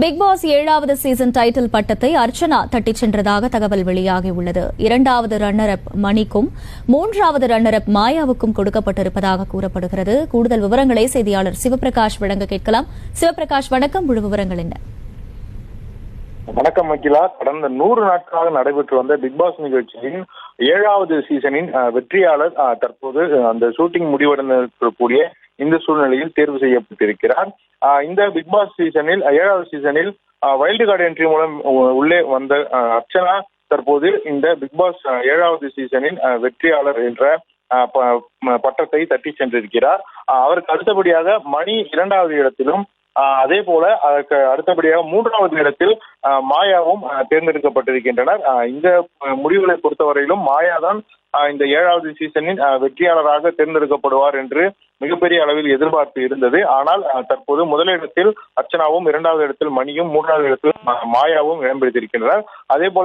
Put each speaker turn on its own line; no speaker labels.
Big pass 7வது season title பட்டத்தை அர்ச்சனா தட்டிச் சென்றதாக தகவல் வெளியாகியுள்ளது. 2வது ரன்னர் அப் மணிக்கும் 3வது ரன்னர் அப் மாயாவுக்கும் கொடுக்கப்பட்டிருப்பதாக கூறப்படுகிறது. கூடுதல் விவரங்களை செய்தியாளர் சிவபிரகாஷ் வழங்க கேட்கலாம். சிவபிரகாஷ், வணக்கம். முழு விவரங்கள் என்ன?
வணக்கம் அகிலா. கடந்த 100 நாட்களாக நடைபெற்று வந்த பிக் பாஸ் நிகழ்ச்சியின் 7வது சீசனின் வெற்றியாளர் தற்போது அந்த ஷூட்டிங் முடிவடைந்திருக்கக்கூடிய இந்த சூழ்நிலையில் தேர்வு செய்யப்பட்டிருக்கிறார். இந்த பிக் பாஸ் சீசனில் 7வது சீசனில் வைல்டு கார்டு என்ட்ரி மூலம் உள்ளே வந்த அர்ச்சனா தற்போது இந்த பிக் பாஸ் 7வது சீசனின் வெற்றியாளர் என்ற பட்டத்தை தட்டி சென்றிருக்கிறார். அவருக்கு அடுத்தபடியாக மணி 2வது இடத்திலும், அதே போல அதற்கு அடுத்தபடியாக 3வது இடத்தில் மாயாவும் தேர்ந்தெடுக்கப்பட்டிருக்கின்றனர். இந்த முடிவுகளை பொறுத்தவரையிலும் மாயாதான் இந்த 7வது சீசனின் வெற்றியாளராக தேர்ந்தெடுக்கப்படுவார் என்று மிகப்பெரிய அளவில் எதிர்பார்ப்பு இருந்தது. ஆனால் தற்போது முதலிடத்தில் அர்ச்சனாவும், 2வது இடத்தில் மணியும், 3வது இடத்தில் மாயாவும் இடம் பிடித்திருக்கின்றனர். அதே போல